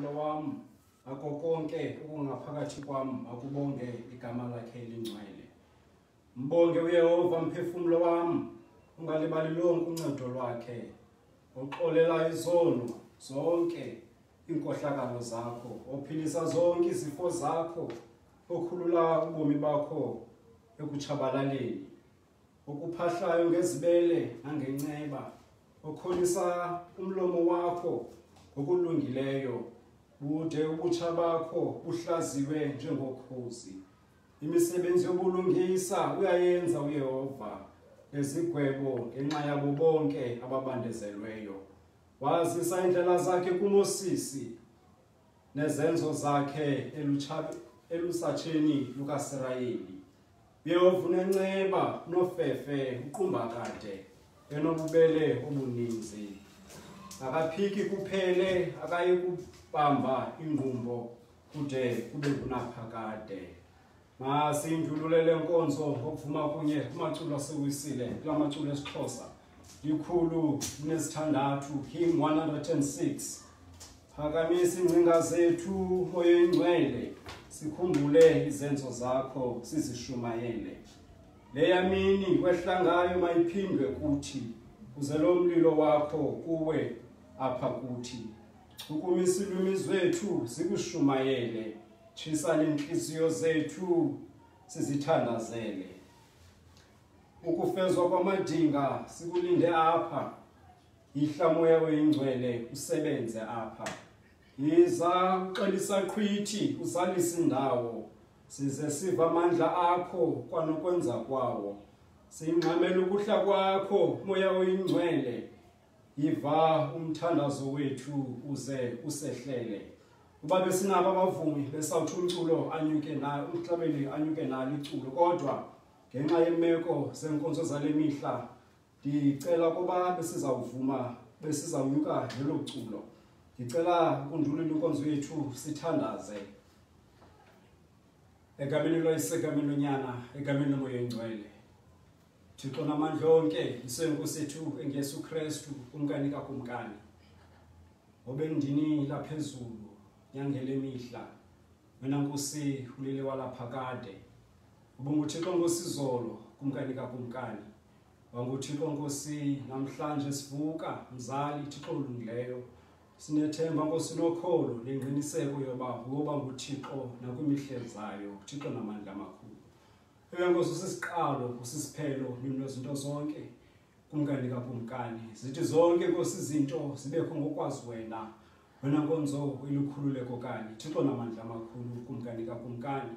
umphefumulo wami ngakho konke okungaphakathi kwami akubonge igama lakhe elingcwele. Mbonge uYehova umphefumulo wami, ungalibali lonke uncedo lwakhe, oxolela izono zonke inkohlakalo zakho, ophilisa zonke izifo zakho, okhulula ubomi bakho ekutshabalaleni, okuphahlayo ngezibele nangenceba, okholisa umlomo wakho ngokulungileyo, bude ubutsha bakho buhlaziwe njengokhozi. Imisebenzi yobulungisa uyayenza uYehova, nezigwebo ngenxa yabo bonke ababandezelweyo. Wazisa indlela zakhe kuMosisi, nezenzo zakhe elusatsheni lukaSirayeli. uYehova unenceba nofefe uqumbakade, enobubele obuninzi. Akaphiki kuphele, akayi kubamba ingqumbo kude kube kunaphakade. Masindululele nkonzo ngokuvuma kunye kumaculo asewisile, kula maculo esiXhosa. Likhulu kunesithandathu, hymn 106. Phakamisa ingcinga zethu moya engcwele, sikhumbule izenzo zakho sizishumayele. Leya mini kwehla ngayo mayiphindwe kuthi, uze lo mlilo wakho kuwe apha kuthi. Chukumisa ilwimi zethu zikushumayele, tshisa inhliziyo zethu sizithandazele. Ukufezwa kwamadinga sikulinde apha, ihla moya oyingcwele usebenze apha. Yiza uxelisa qhwithi uzalisa indawo, size siva amandla akho kwanokwenza kwawo. Singxamela ukuhla kwakho moya oyingcwele, yiva umthandazo wethu uze usehlele. Uba besinabo abavumi besawuthi umculo anyuke na umhlabeli anyuke nalo iculo, kodwa ngenxa yemeko zenkonzo zale mihla ndicela kuba besizawuvuma besizawunyuka lelo culo. Ndicela ukundulula inkonzo yethu sithandaze egameni loyisegameni lonyana egameni lomoya engcwele. Thixo namandla onke, isenkosi yethu engeyesu Kristu umkani kakumkani, obendini laphezulu nyangele mihla, wena Nkosi ulile walaphakade. UbunguThixo ngosizolo kumkani kakumkani, wanguThixo Nkosi namhlanje sivuka mzali Thixo olungileyo. Sinethemba Nkosi nokholo lengqiniseko yoba nguThixo nakwimihlezayo, Thixo namandla amakhulu. Ewe Nkosi usisiqalo usisiphelo nezinto zonke kumkani kakumkani. Zithi zonke Nkosi izinto zibekho ngokwazi wena, wena nkonzo ilukhululeko kanye, Thixo namandla amakhulu kumkani kakumkani.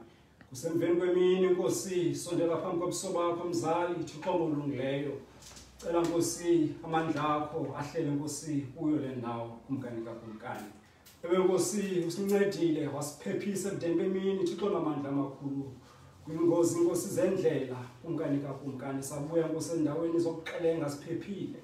Kusemveni kwemini Nkosi sondela phambi kobuso bakho mzali Thixo olungileyo. Cela Nkosi amandla akho ahlele Nkosi kuyo le ndawo kumkani kakumkani. Ewe Nkosi usincedile wasiphephisa ebudeni bemini Thixo namandla amakhulu. Kwingozi Nkosi zendlela kumkani kakumkani, sabuya Nkosi endaweni zokuqelenga siphephile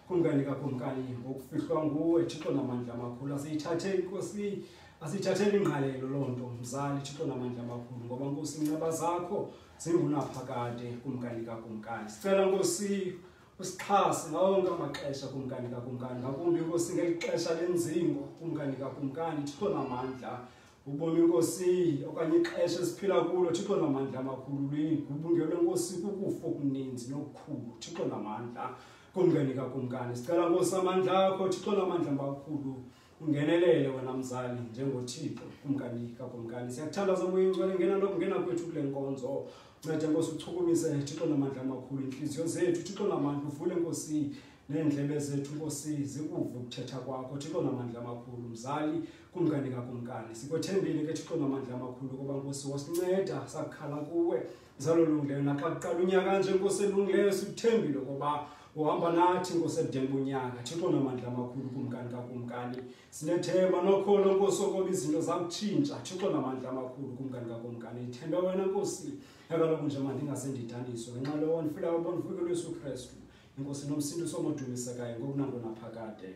kumkani kakumkani ngokufihlwa nguwe Thixo namandla amakhulu. Asiyithatheli Nkosi, asiyithatheli ingqalelo loo nto mzali Thixo namandla amakhulu, ngoba Nkosi inceba zakho zingunaphakade kumkani kakumkani. Sicela Nkosi usixhase ngawo wonke amaxesha kumkani kakumkani, ngakumbi Nkosi ngeli xesha lenzingo kumkani kakumkani Thixo namandla. Ubomi Nkosi okanye ixesha esiphila kulo Thixo namandla amakhulu ligubungelwe Nkosi kukufa okuninzi nokukhulu Thixo namandla kumkani kakumkani. Sicela Nkosi amandla akho Thixo namandla amakhulu ungenelele wena mzali njengoThixo kumkani kakumkani. Siyakuthandaza moya engcwele ngena nokungena kwethu kule nkonzo. Ncede Nkosi uchukumise Thixo namandla amakhulu inhliziyo zethu Thixo namandla, uvule Nkosi neendlebe zethu Nkosi zikuve ukuthetha kwakho Thixo namandla amakhulu mzali kumkani kakumkani. Sikwethembile ke Thixo namandla amakhulu kuba Nkosi wasinceda sakukhala kuwe zalo lungileyo. Naxa kuqala unyaka nje Nkosi elungileyo sikuthembile kuba uhamba nathi Nkosi ebudeni bonyaka Thixo namandla amakhulu kumkani kakumkani. Sinethemba nokholo Nkosi okoba izinto zakutshintsha Thixo namandla amakhulu kumkani kakumkani. Ithembe wena Nkosi yakaloku nje mandingasendidaniswa ngenxa lowo ndifilayo ubona ufike uYesu Kristu Inkosi nomsindisi omodumisekayo ngokunango naphakade.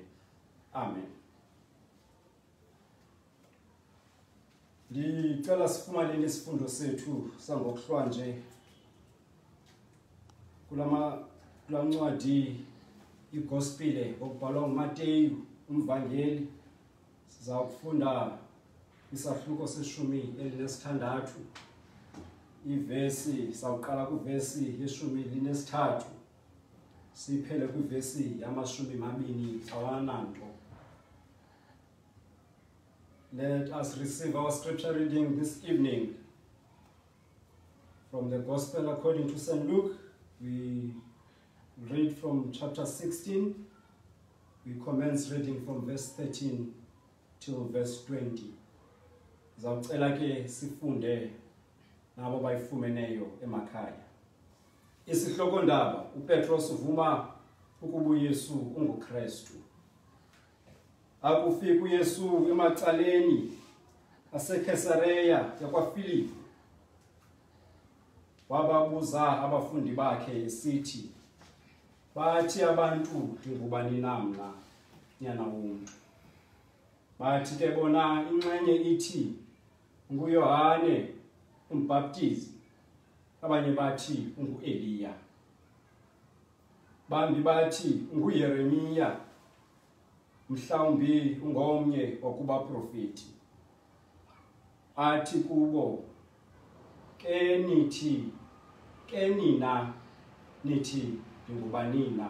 Amen. Ndicela sifumaneni isifundo sethu sangokuhlwa nje kula ncwadi igospile ngokubhalwa nguMateyu umvangeli. Sizawufunda isahluko seshumi elinesithandathu. Ivesi sawuqala kuvesi yeshumi elinesithathu. Siphele kwivesi yamashumi mabini awananto. Let us receive our scripture reading this evening from the Gospel according to St. Luke. We read from chapter 16. We commence reading from verse 13 till verse 20. Zawucela ke sifunde nabo bayifumeneyo emakhaya. Isihloko ndaba uPetros uvuma ukuba uYesu unguKristu. Akufika uYesu emacaleni aseKesareya yakwaFilipi. Wababuza abafundi bakhe esithi, bathi abantu ngubani namna nyana womntu? Bathi ke bona inxenye ithi nguYohane umbhaptizi, abanye bathi unguEliya, bambi bathi nguYeremiya, mhlawumbi ungomnye wakubaprofeti. Athi kubo, ke nina nithi ngubani na?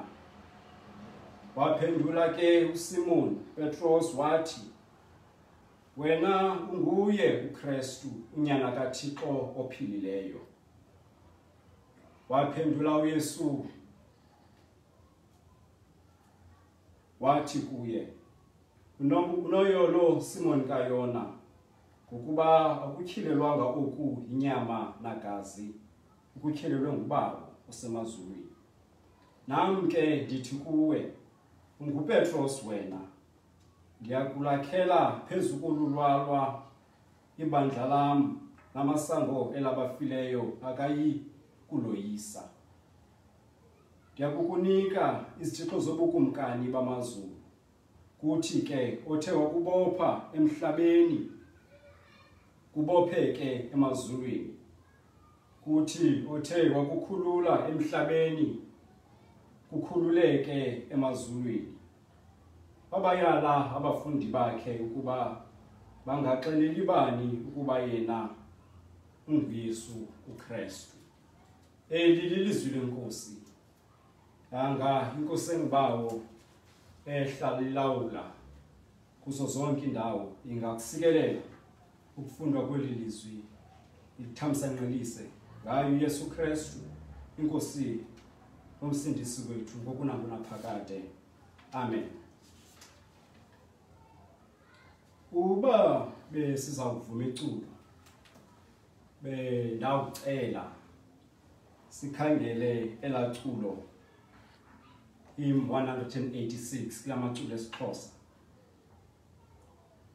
Waphendula ke uSimon Petros wathi, wena unguye uKristu, unyana kaThixo ophilileyo. Waphendula uYesu wathi kuye, unoyolo Simon kaYona, ngokuba akutyhilelwanga oku inyama nagazi, ukutyhilelwe nguBaba osemazulwini. Nam ke ndithi kuwe, unguPetros wena, ndiyakulakhela phezu kolulwalwa ibandla lam, namasango elabafileyo akayi kuloyisa. Ndiyakukunika izithixo zobukumkani bamazulu, kuthi ke othe wakubopha emhlabeni kubopheke emazulwini, kuthi othe wakukhulula emhlabeni kukhululeke emazulwini. Babayala abafundi bakhe ukuba bangaxeleli bani ukuba yena unguYesu uKristu. Eli lilizwi lenkosi. Yanga inkosi engibawo ehlala ilawula kuzo zonke indawo ingakusikelela ukufundwa kweli lizwi lithamsanqelise ngayo uYesu Kristu, inkosi nomsindisi wethu ngokunaphakade. Amen. Uba besizawuvuma iculo, ndawucela sikhangele elaculo hymn 186 kulamaculo esiXhosa.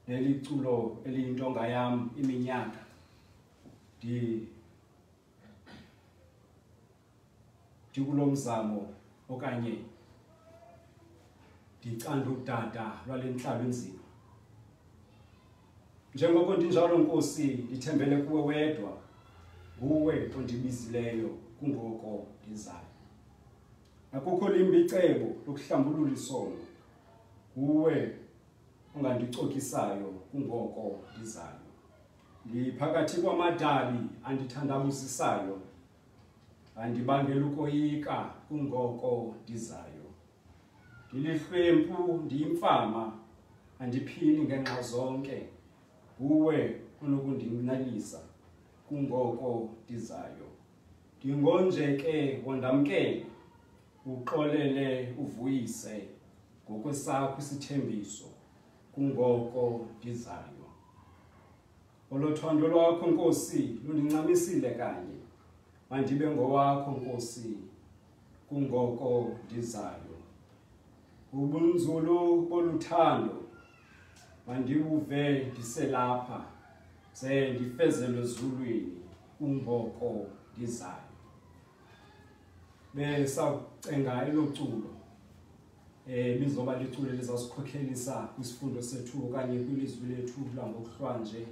Leli culo eliyintonga yam iminyaka ndikulomzamo okanye ndicanda udada lwalenhlalo enzima. Njengoko ndinjalo Nkosi, ndithembele kuwe wedwa, nguwe ondibizileyo kungoko ndizayo. Akukho limbi icebo lokuhlambulula isono, nguwe ongandicokisayo kungoko ndizayo. Ndiphakathi kwamadabi andithandabuzisayo, andibangela ukoyika kungoko ndizayo. Ndilihlwempu ndiyimfama, andiphili ngenxa zonke, nguwe onokundinalisa kungoko ndizayo. Ndingonje ke wondamkele, uxolele uvuyise ngokwesakho isithembiso kungoko ndizayo. Olothando lwakho Nkosi lundincamisile kanye, mandibe ngowakho Nkosi kungoko ndizayo. Ubunzulu boluthando mandibuve ndiselapha, ze ndifezelwe ezulwini kungoko ndizayo. Besawucenga eloculo lizoba liculo lizasikhokhelisa kwisifundo sethu okanye kwilizwi lethu langokuhlwanje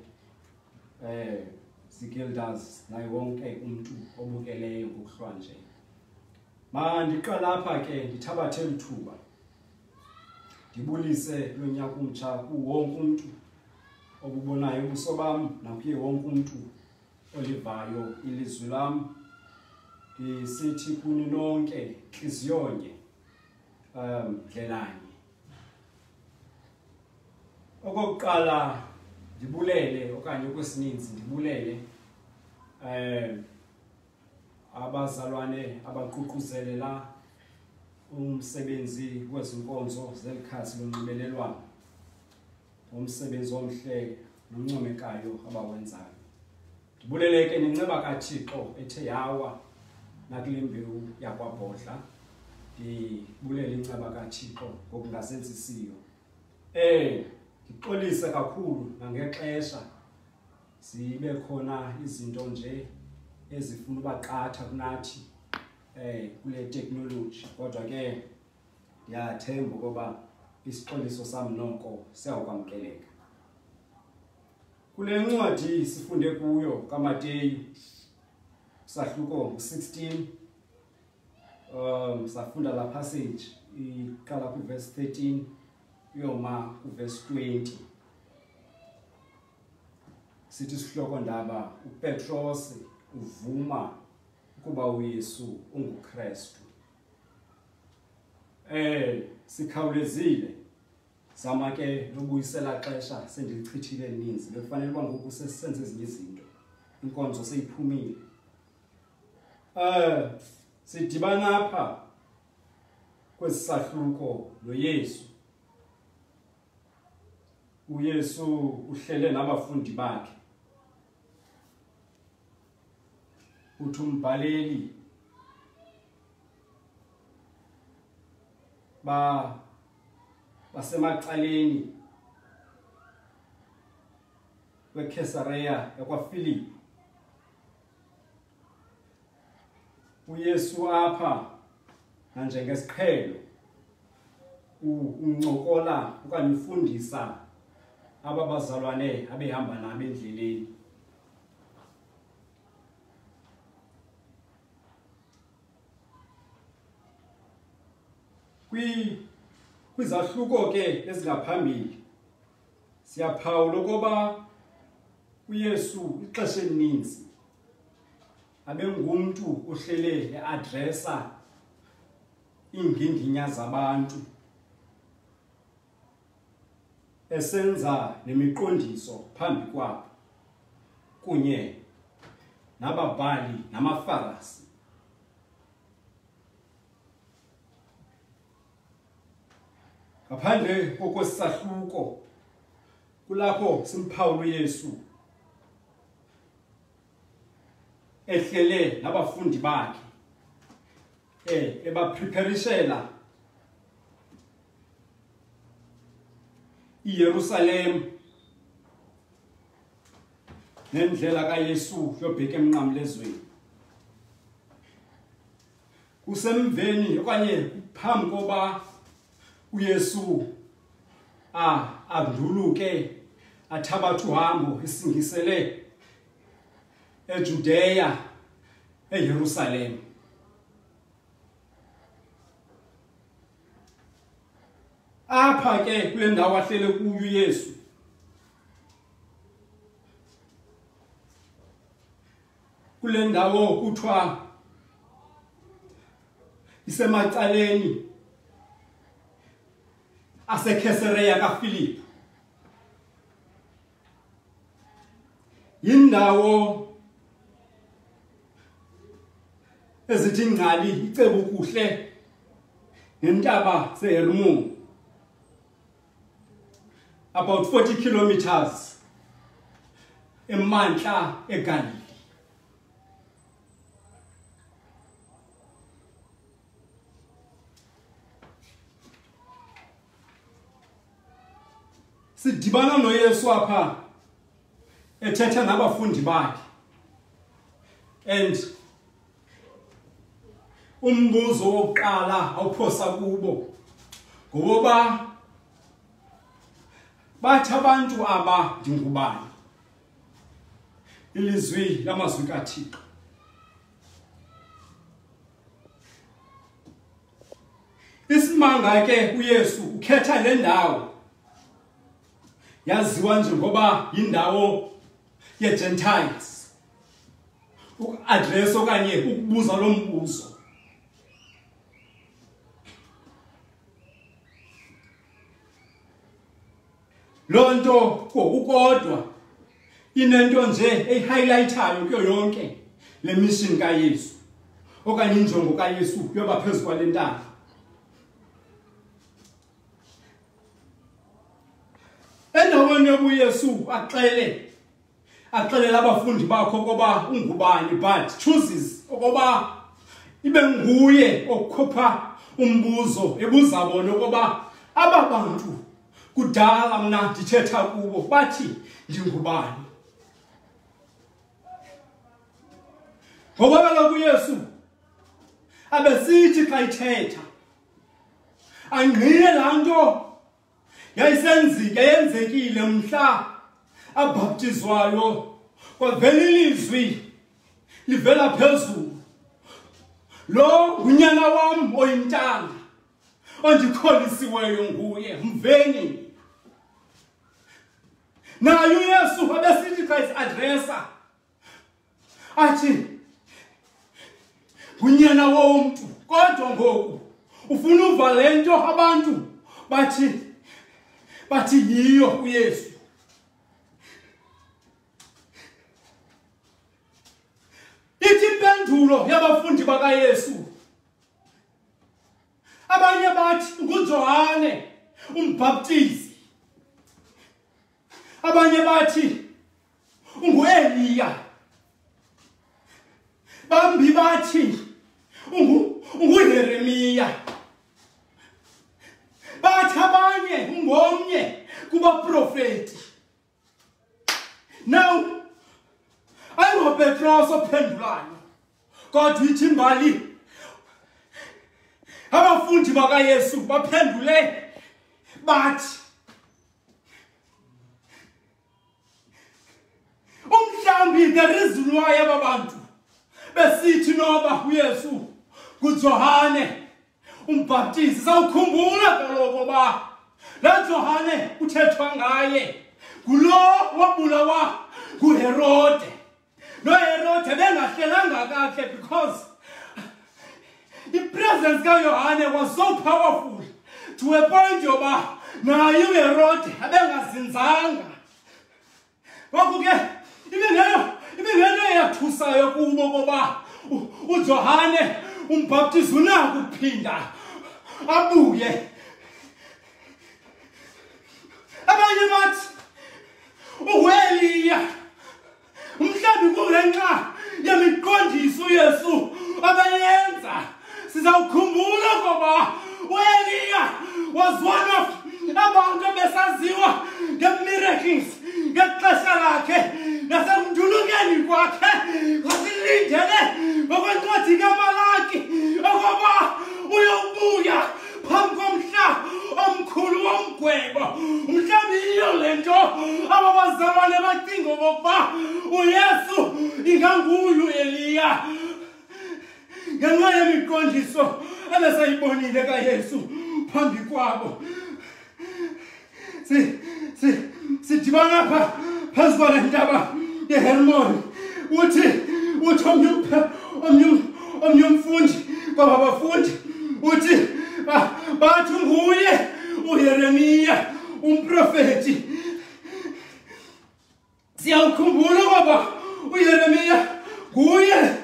zigildas naye wonke umuntu obukeleyo ngokuhlwanje. Mandiqala apha ke ndithabathe lithuba ndibulise lo nyaka umtsha kuwonke umuntu obubonayo ubuso bam nakuye wonke umuntu olivayo ilizwi lam. Ndisithi kuni nonke inhliziyonye ndlelanye. Okokuqala ndibulele okanye okwesininzi ndibulele abazalwane abaququzelela umsebenzi wezinkonzo zelikhathi lonxibelelwano, umsebenzi omhle noncomekayo abawenzayo. Ndibuleleke nenceba kaThixo ethe yawa nakule mbewu yakwaBhodla. Ndibulele inceba kaThixo ngokungasenzisiyo. Ngixolise kakhulu nangexesha zibe khona izinto nje ezifuna ubaqatha kunathi kule technology, kodwa ke ndiyathemba ukuba isixoliso sami noko siyawukwamkeleka. Kule ncwadi sifunde kuyo kaMateyu sahluko 16, safunda la passage iqala ku verse 13 uyoma ku verse 20. Sithi sihloko ndaba uPetros uvuma ukuba uYesu unguKristu. Sikhawulezile zama ke lobuyisela xesha sendilichithile elininzi bekufanele uba ngoku senze ezinye izinto, inkonzo seyiphumile. Sidibana apha kwesahluko loYesu. uYesu uhlele nabafundi bakhe. Uthi umbhaleli basemacaleni weKesareya yakwaFilipi. uYesu apha nanjengesiqhelo uncokola okanye ufundisa aba bazalwane abehamba nabo endleleni. Kwizahluko ke ezingaphambili siyaphawula ukuba uYesu ixesha elininzi abengumuntu uhlele eadressa inginginya zabantu, esenza nemiqondiso phambi kwabo kunye nababhali namaFarisi. Ngaphandle kokwesahluko kulapho simphawula uYesu ehlele nabafundi bakhe ebapreparishela iYerusalem nendlela kaYesu yobheka emnqamlezweni. Kusemveni okanye phambi koba uYesu adluluke athabatha uhambo isingisele eJudeya eYerusalem. Apha ke kule ndawo ahlele kuyo uYesu kule ndawo kuthiwa isemacaleni aseKesareya kaFilipi. Yindawo ezithi ngcali icebo kuhle nentaba seHermon, about 40 kilometers emantla eGalili. Sidibana noYesu apha ethetha nabafundi bakhe, and umbuzo wokuqala awuphosa kubo ngoba bathi abantu aba ndingubani. Ilizwi lamazwi kaThixo. Isimanga ke uYesu ukhetha le ndawo yaziwa nje ngoba indawo ye-Gentiles uku-address okanye ukubuza lo mbuzo. Lonto ukodwa inento nje ehighlightayo kuyo yonke le mission kaYesu okanye injongo kaYesu yoba phezulu kwalentaba. Endaweni yobuYesu axelela abafundi bakho koba ungubani, but chooses okoba ibe nguye okukhupha umbuzo ebuza bona koba aba bantu kudala mna ndithetha kubo bathi ndingubani. Ngoba kaloku uYesu abesithi xa ithetha angqine laa nto yayenzekile mhla abhaptizwayo kwavela ilizwi livela phezulu, lo ngunyana wam oyintanga ondikholisiweyo nguye, mveni. Naye uYesu abesithi xa isi-adresa athi ngunyana womntu, kodwa ngoku ufuna uva le nto abantu bathi yiyo uYesu. Ithi impendulo yabafundi bakaYesu, abanye bathi nguJohane umbhaptizi, abanye bathi unguEliya, bambi bathi unguYeremiya, bathi abanye ungomnye kubaprofeti. Now ayingoPetros ophendulayo, kodwa ithi imbali abafundi bakaYesu baphendule bathi umhlambi the reason why aba bantu besithi noba uYesu nguJohane umbhaptizi, sawukhumbula kaloku ba la Johane kuthethwa ngaye ngulo wabulawa nguHerode. NoHerode bengahlelanga kahle because the presence kaYohane was so powerful to a point yoba naye uHerode abengazinzanga. Ngoku ke ibingeno eyathusayo kubo ngoba uJohane umbhaptizi unako ukuphinda abuye. Abanye bathi uEliya, mhlawumbi kungenxa yemiqondiso uYesu abayenza. Sizawukhumbula ngoba uEliya was one of abantu besaziwa nge-miracles ngexesha lakhe nasemndulukeni kwakhe, wasilindele ngokwencwadi kaMalaki okoba uyobuya phambi komhla omkhulu womgwebo. Mhlawumbi yiyo le nto ababazalwane bacinga okokuba uYesu inganguye uEliya ngenxa yemiqondiso ebesayibonile kaYesu phambi kwabo. Sidibana apha phezu kwale ntaba yeHermoni, uthi omnye umfundi kwaba bafundi uthi bathi nguye uYeremiya umprofeti. Siyawukhumbula ngoba uYeremiya nguye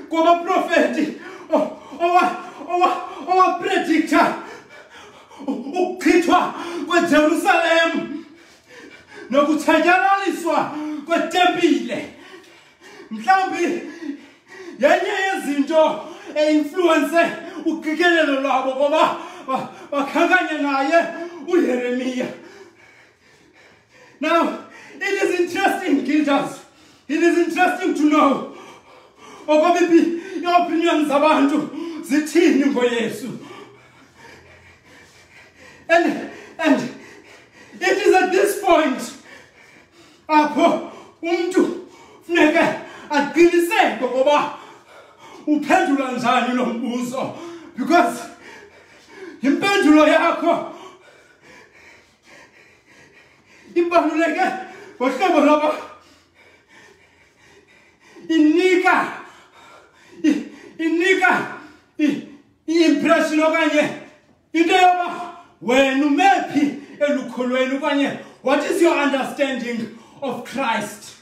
kwabaprofeti owapredicta ukuchithwa kweJerusalem nokutshatyalaliswa kwetempile. Mhlawumbi yenye yezinto einfluence uqikelelo lwabo ngoba bakhankanye naye uYeremiya. Now, it is interesting, Gilders. It is interesting to know okoba i-opinion zabantu zithini ngoYesu. And it is at this point apho umuntu funeke aqiniseke ngoba uphendula njani lo mbuzo, because impendulo yakho ibaluleke ngohlobo loba inika i-impression okanye into yoba wena umephi elukholweni okanye what is your understanding of Christ.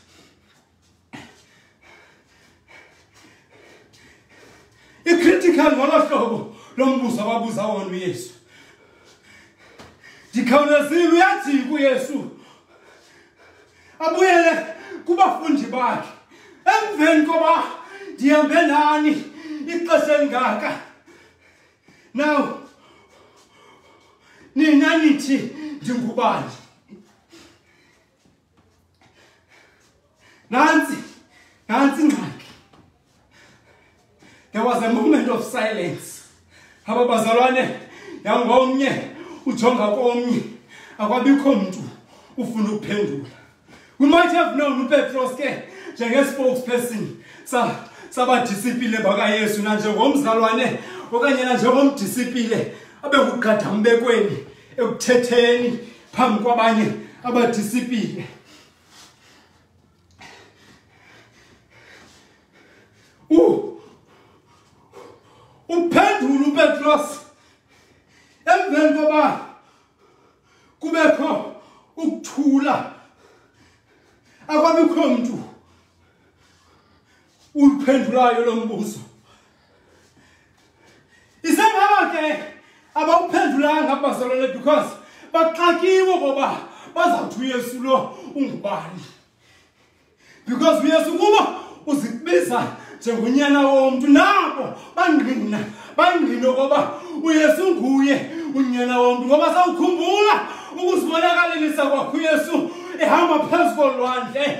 I-critical ngolo hlobo lombuzo ababuza wona uYesu. Ndikhawulezile uyajika uYesu abuyele kubafundi bakhe emveni koba ndihambe nani ixesha elingaka. Now nina nithi ndingubani? Nansi ngxaki. There was a moment of silence. Abazalwane yangomnye ujonga komnye akwabikho umuntu ufuna ukuphendula. We might have known uPetros ke njenge-spokesperson sabadisipile bakaYesu nanjengomzalwane okanye nanjengomdisipile abekugada umbekweni ekuthetheni phambi kwabanye abadisipile. Uphendula uPetros emveni koba kubekho ukuthula akwabikho umuntu uphendulayo lo mbuzo. Isengaba ke abawuphendulanga abazalwane because baxakiwe ngoba bazawuthi uYesu lo ungubani. Because uYesu kuba uzibiza njengonyana womuntu nabo bangqina ngoba uYesu nguye unyana womuntu ngoba sawukhumbula ukuzibonakalisa kwakhe uYesu ehamba phezu kolwandle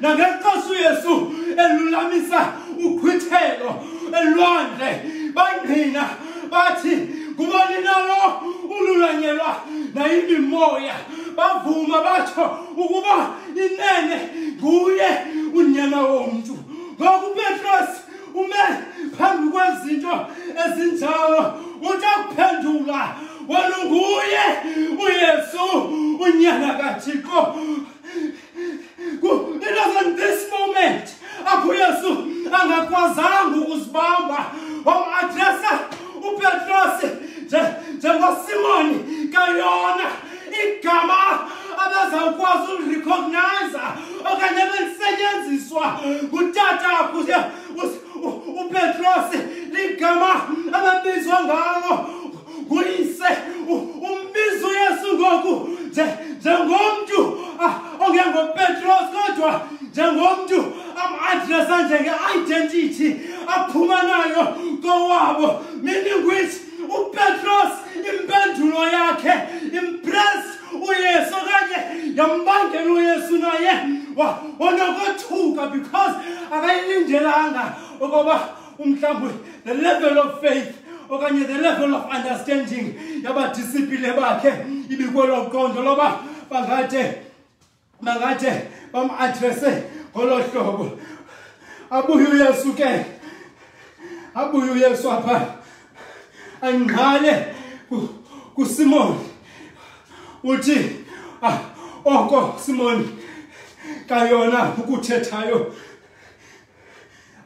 nangexesha uYesu elulamisa ukhwithelo elwandle bangqina bathi ngubani nalo ululanyelwa nayimimoya bavuma batsho ukuba inene nguye unyana womuntu. Ngoku uPetros ume phambi kwezinto ezinjalo uthi akuphendula wena nguye uYesu unyana kaThixo. It was in this moment apho uYesu angakwazanga ukuzibamba wam-adresa uPetros njengoSimoni kaYona igama abazawukwazi ulirecognize okanye belisetyenziswa ngutata uPetros ligama ababizwa ngalo nguyise. Umbizo uYesu ngoku njengomntu ongengoPetros kodwa njengomntu am-adresa njenge-identity aphuma nayo kowabo, meaning which uPetros impendulo yakhe impress uYesu okanye yambangela uYesu naye wanokothuka because akayilindelanga ukuba mhlawumbi the level of faith okanye the level of understanding yabadisipile bakhe ibikwelo qondo loba bangathe bam-adrese ngolo hlobo. Abuye uYesu apha angqale kuSimoni uthi oko Simoni kaYona ukuthethayo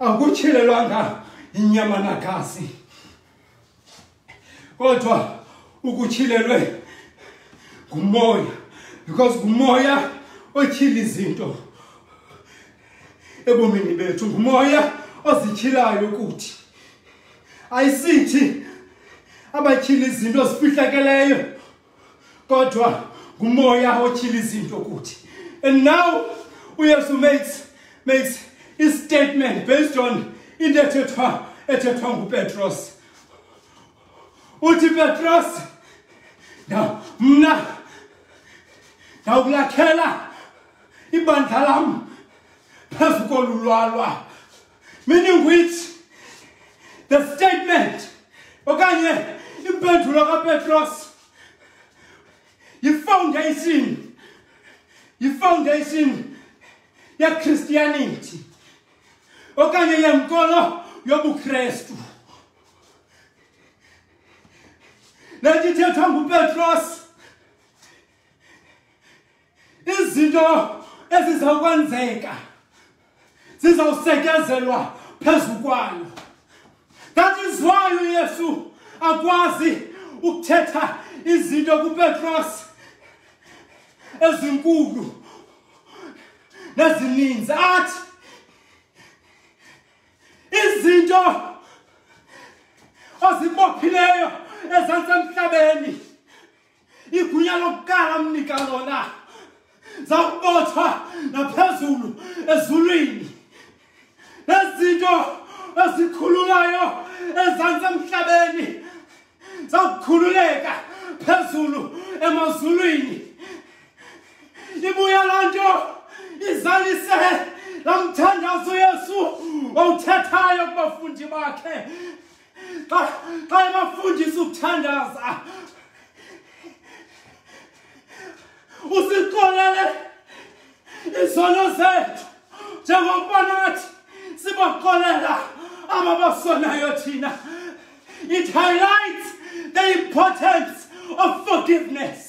akutyhilelwanga inyama nagazi kodwa ukutyhilelwe ngumoya, because ngumoya otyhila izinto ebomini bethu, ngumoya ozityhilayo kuthi. Ayisithi abatyhila izinto ezifihlakeleyo kodwa ngumoya otyhila izinto kuthi. And now uYesu makes his statement based on into ethethwa nguPetros. Uthi Petros, mna ndawulakhela ibandla lam phezu kolulwalwa, meaning which the statement okanye impendulo kaPetros yi-foundation ye-Christianity okanye yenkolo yobuKrestu. Lethi ithethwa nguPetros izinto ezizakwenzeka zizawusekezelwa phezu kwayo. That is why uYesu akwazi ukuthetha izinto kuPetros ezinkulu nezininzi athi izinto ozibophileyo ezantsi emhlabeni igunya lokuqala mnika lona zawubothwa naphezulu ezulwini. Nezinto ezikhululayo ezantsi emhlabeni zawukhululeka phezulu emazulwini. Ibuya laa nto izalise laa mthandazo uYesu owuthethayo kubafundi bakhe. Xa ebafundisa ukuthandaza usiqolele izono zethu njengokuba nathi sibaqolela aba basonayo thina. It highlights the importance of forgiveness.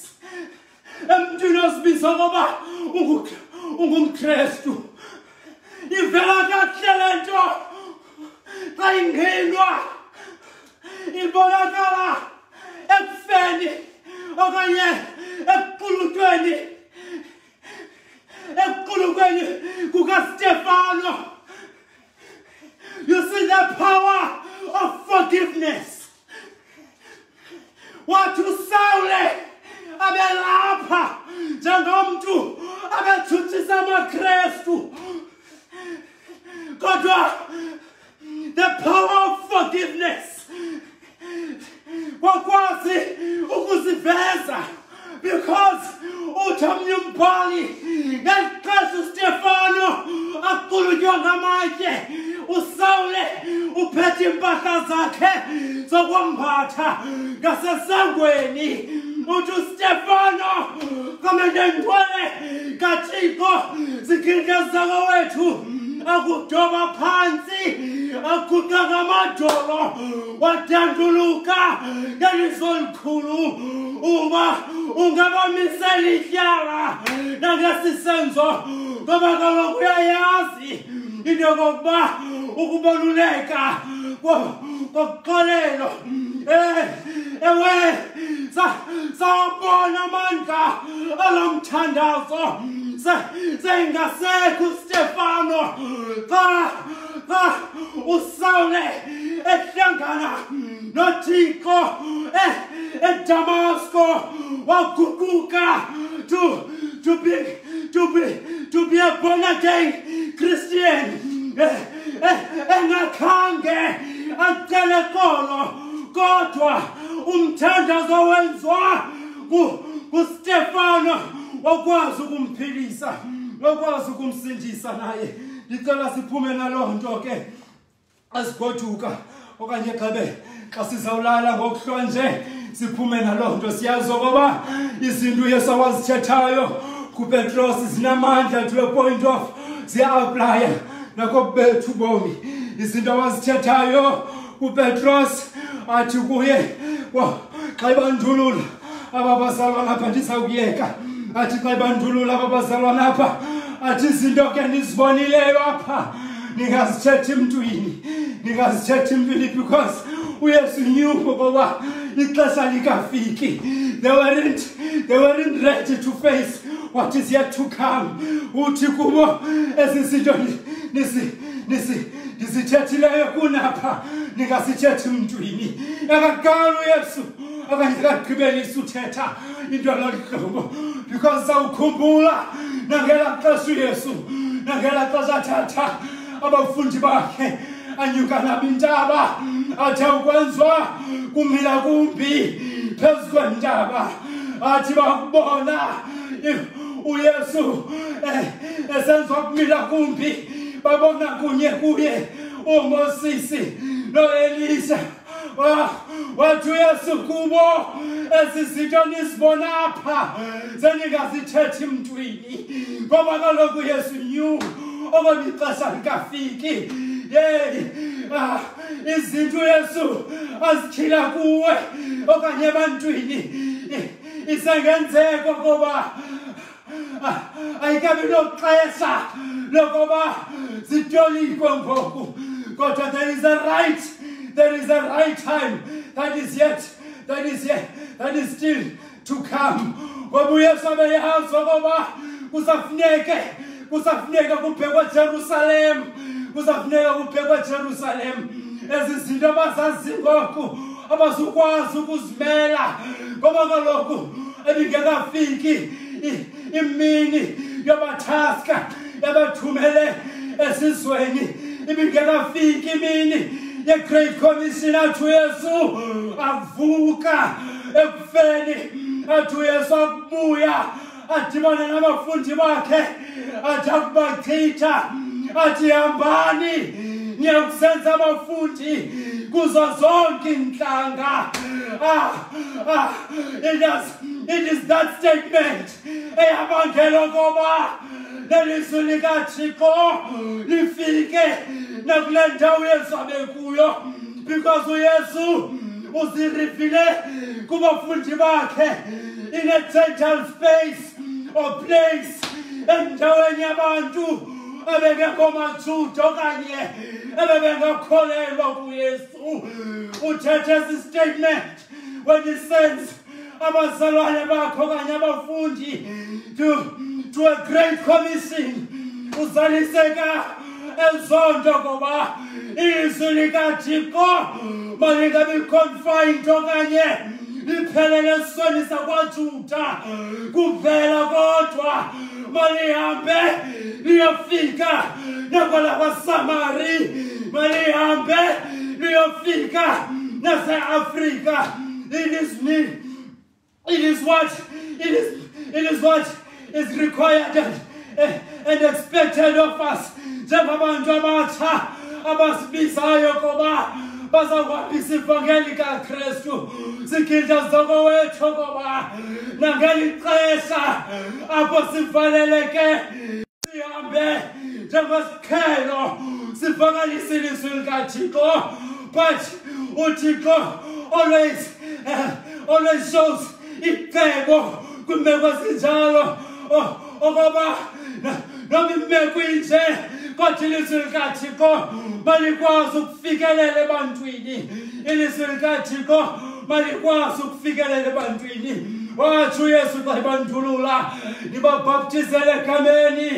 Emntwini osibiza ngoba ungumKrestu ivela kakuhle le nto xa ingenwa ibonakala ekufeni okanye ekuqulukweni kukaStefano. You see the power of forgiveness. Wathi uSawule abelapha njengomntu abethutshisa amaKrestu, kodwa the power of forgiveness wakwazi ukuziveza because uthi omnye umbhali ngexesha uStefano aqulutywa ngamatye uSawule uphethe impahla zakhe zokwambatha ngasesangweni. Uthi uStefano kamendengcwele kaThixo zikhinkeza kowethu akudoba phansi aguqa ngamadolo wadanduluka ngelizwi elikhulu uba ungabamisela ityala nangesisenzo ngoba kaloku uyayazi into yokokuba ukubaluleka kokuxolelo. Ewe sawubona amandla alo mthandazo sengasekho uStefano xa uSawule ehlangana noThixo eDamasco waguquka to be a born again Christian. Engakhange acele xolo kodwa umthandazo wenziwa nguStefano wakwazi ukumphilisa, wakwazi ukumsindisa naye. Ndicela siphume naloo nto ke asigoduka okanye xa sizawulala ngokuhlonje siphume naloo nto. Siyazi okoba izinto uYesu awazithethayo kuPetros zinamandla to a point of ziya-aplaya nakobethu bomi. Izinto awazithethayo kuPetros athi kuye xa ibandulula aba bazalwana apha ndizawuyeka. Athi xa ibandulula aba bazalwana apha athi izinto ke ndizibonileyo apha ningazithethi emntwini, ningazithethi emntwini because uYesu knew okoba ixesha likafiki. They weren't ready to face what is yet to come. Uthi kubo ezi zinto ndizithethileyo kunapha ningazithethi emntwini. Akaqala uYesu okanye akagqibelisa uthetha into lolu hlobo because zawukhumbula nangela xesha uYesu nangela xesha athatha abafundi bakhe anyuka nabo intaba athe ukwenziwa kumila kumbi phezu kwentaba. Athi bakubona uYesu esenziwa kumila kumbi babona kunye kuye uMosisi noElisha. Wathi uYesu kubo ezi zinto nizibona apha seningazithethi emntwini ngoba kaloku uYesu knew okoba ixesha likafiki. izinto Yesu azikhila kuwe okanye ebantwini isengenzeka ngoba ayikabi noxesha lokuba zitolikwe ngoku kodwa there is a right time that is still to come ngoba uYesu abeyazi ukuba kusafuneka kubhekwa Jerusalem kusafuneka kubhekwa Jerusalem ezizinto abazazi ngoku abazukwazi ukuzimela ngoba kaloku ebingekafiki imini yobathaska yabathumele esizweni ibingekafiki imini ye-Great Commission athi uYesu avuka ekufeni athi uYesu akubuya adibane nabafundi bakhe athi akubachitha athi hambani niyokusenza abafundi kuzo zonke inhlanga it is that statement eyabangela ngoba lelizwi likaThixo lifike nakule ndawo uYesu abekuyo because uYesu uzirivile kubafundi bakhe in a total space or place endaweni yabantu abengekho maJuda okanye abebengakholelwa kuYesu uthethe esi statement when he sends abazalwane bakhe okanye abafundi to a great commission uzaliseka elzondo ngoba izwi likaThixo malingabi confined okanye liphelele esweni sakwaJuda kuphela kodwa malihambe liyofika nakwelaKwaSamari malihambe liyofika nase-Afrika. It is what is required and expected of us njengabantu abatsha abasibizayo ngoba bazawuhambisa ivangeli kaKristu sikhinja zokowethu ngoba nangeli xesha apho sivaleleke sihambe njengesikhelo sivakalise ilizwi likaThixo but uThixo always shows icebo kwimeko ezinjalo okoba noma imeko inje kodwa ilizwi likaThixo malikwazi ukufikelela ebantwini ilizwi likaThixo malikwazi ukufikelela ebantwini wathi uYesu xa ebandulula nibabhaptizele egameni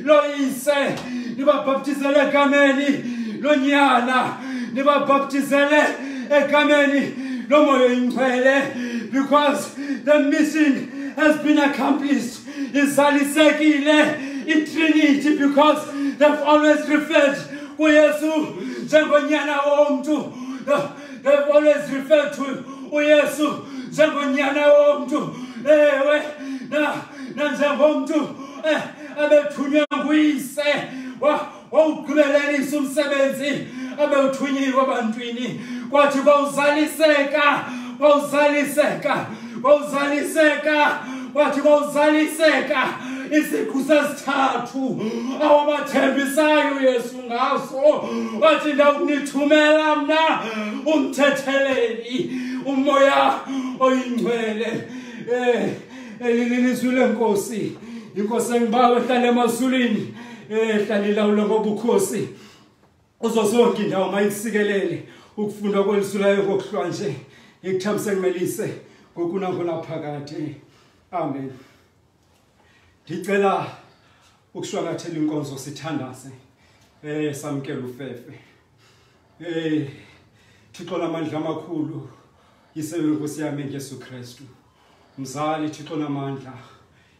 loyise nibabhaptizele egameni lonyana nibabhaptizele egameni lomoya oyingcwele because the mission has been accomplished izalisekile iTrinity because they've always referred kuYesu njengonyana womntu they've always referred to uYesu njengonyana womntu ewe nanjengomntu abethunywe nguyise wawugqibelelisa umsebenzi abewuthunyiwe ebantwini kwathi kwawuzaliseka isiqu sesithathu awabathembisayo uYesu ngaso wathi ndawunithumela mna umthetheleli umoya oyingcwele elilizwi lenkosi inkosi engibawe ehlala emazulwini ehlala ilawula ngobukhosi uzo zonke indawo mayisikelele ukufunda kwelizwi layo kokuhlwanje ikuthambise ngimelise ngokunangona phakade amen. Ngicela ukushwangathela inkonzo sithandaze samkela ufefe Thixo namandla amakhulu yisebenza Nkosi yami Jesu Kristu mzali Thixo namandla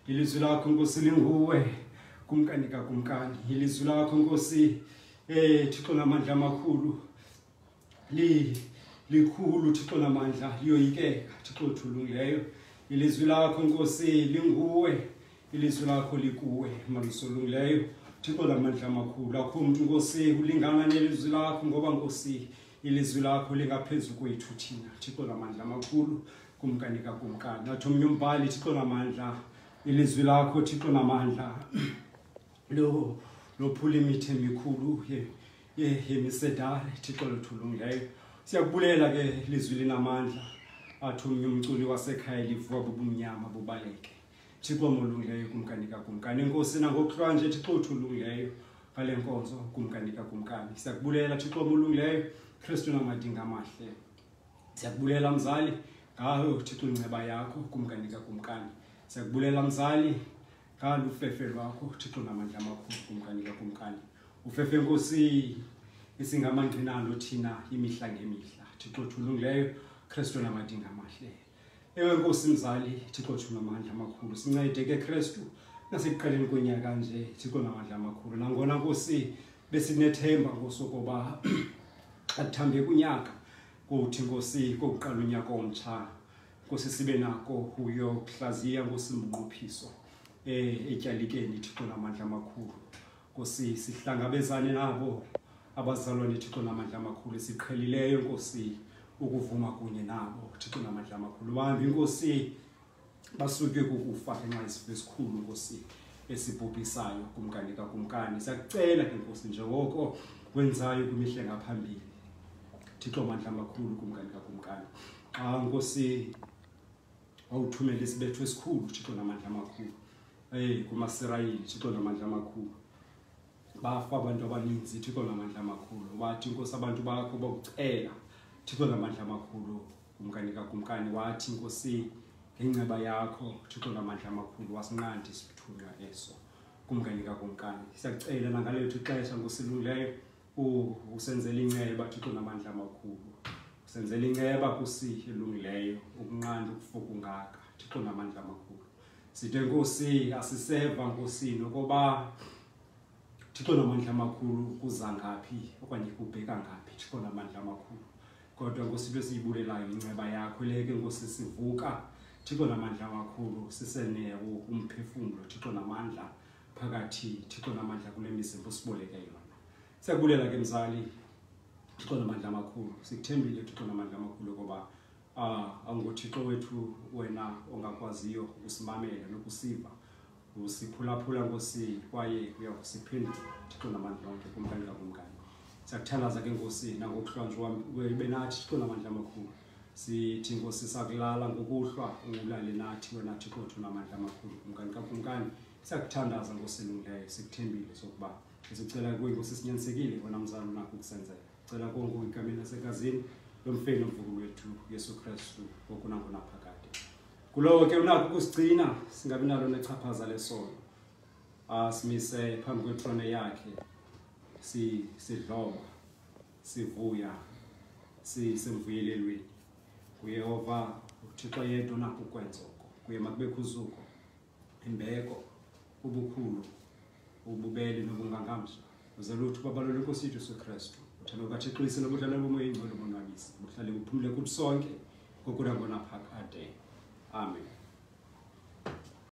ilizwi lakho Nkosi linguwe kumkanika kumkani ilizwi lakho Nkosi Thixo namandla amakhulu likhulu Thixo namandla liyoyikeka Thixo thulungileyo ilizwi lakho Nkosi linguwe ilizwi lakho likuwe malisolungileyo Thixo namandla amakhulu akho umuntu Nkosi ulingana nelizwi lakho ngoba Nkosi ilizwi lakho lingaphezulu kwethu thina Thixo namandla amakhulu kumkanika kumkani nathi umnyumbali Thixo namandla ilizwi lakho Thixo namandla lo phula imithe emikhulu yemisedari Thixo lethu olungileyo. Siyakubulela ke lizwi linamandla athi umculi wasekhaya livuka bubumnyama bubaleke. Thixo molungileyo kumkanika kumkani Nkosi nangokuhlwa nje Thixo lethu olungileyo ngale nkonzo kumkanika kumkani. Siyakubulela Thixo molungileyo Kristu namadinga amahle. Siyakubulela mzali ngayo Thixo inceba yakho kumkanika kumkani. Siyakubulela mzali ngalo ufefe lwakho Thixo namandla amakhulu kumkanika kumkani. Ufefe Nkosi isingamangqinano thina imihla ngemihla Thixo thulungileyo Kristu namadinga amahle. Ewe Nkosi mzali Thixo thunamandla amakhulu sincede ke Kristu nasekuqaleni konyaka nje Thixo namandla amakhulu nangona Nkosi besinethemba ngosokuba athambe kunyaka kuthi Nkosi kokuqala unyaka omtsha Nkosi sibe nako uyokuhlaziya Nkosi umnqophiso etyalikeni Thixo namandla amakhulu. Nkosi sihlangabezane nabo abazalwane Thixo namandla amakhulu siqhelileyo Nkosi ukuvuma kunye nabo Thixo namandla amakhulu. Bahambi Nkosi basuke kukufa ngenxa yesifo esikhulu Nkosi esibhubhisayo kumkanika kumkani. Siyakucela ke Nkosi njengoko wenzayo kwimihle ngaphambili Thixo amandla amakhulu kumkanika kumkani. Nkosi awuthumele isibetho esikhulu Thixo namandla amakhulu kumaSirayeli Thixo namandla amakhulu. Bafa abantu abaninzi Thixo namandla amakhulu. Wathi Nkosi abantu bakho bokucela Thixo namandla amakhulu kumkanika kumkani. Wathi Nkosi ngenceba yakho Thixo namandla amakhulu wasinqanda isithunywa eso kumkanika kumkani. Siyakucela nangalethu ixesha Nkosi luleyo usenzele inceba Thixo namandla amakhulu. Usenzele inceba Nkosi elungileyo ukunqanda ukufoka ungaka Thixo namandla amakhulu. Sithe Nkosi asiseva Nkosi nokuba Thixo namandla amakhulu kuza ngaphi okanye kubheka ngaphi Thixo namandla amakhulu. Kodwa Nkosi besiyibulelayo inceba yakho leke Nkosi sivuka Thixo namandla amakhulu sisenewo umphefumulo Thixo namandla phakathi Thixo namandla kule mizimba siboleke yona. Siyakubulela ke mzali Thixo namandla amakhulu. Sikuthembile Thixo namandla amakhulu kuba angoThixo wethu wena ongakwaziyo ukusimamela nokusiva usiphulaphula Nkosi kwaye uyakusiphendula Thixo namandla onke kumkanika kumkani. Siyakuthandaza ke Nkosi nangokuhlwanjwa benathi Thixo namandla amakhulu. Sithi Nkosi sakulala ngokuhlwa ulale nathi wena Thixo wethu namandla amakhulu kumkanika kumkani. Siyakuthandaza Nkosi elungileyo sikuthembile sokuba sicela kuwe Nkosi sinyanisekile wena mzali nakho ukusenzela. Cela konke igameni lasegazini lomfeni omvuku wethu Yesu Kristu ngokunangona phakade. Kulowo ke unakho ukusigcina singabi nalo nechaphaza lesono. Simise phambi kwethrone yakhe sidloba sivuya sisemvuyelelweni. Uyehova uThixo yedwa nakho ukwenza oko. Kuye makubekho uzuko imbeko ubukhulu ububele nobungangamsha uzeluthu babalole Nkosi yethu Yesu Kristu. Uthando kaThixo iselo budlala bomoya ingcwele bonwabisi buhlale buphumule kuthi sonke ngokunangona phakade. Amen.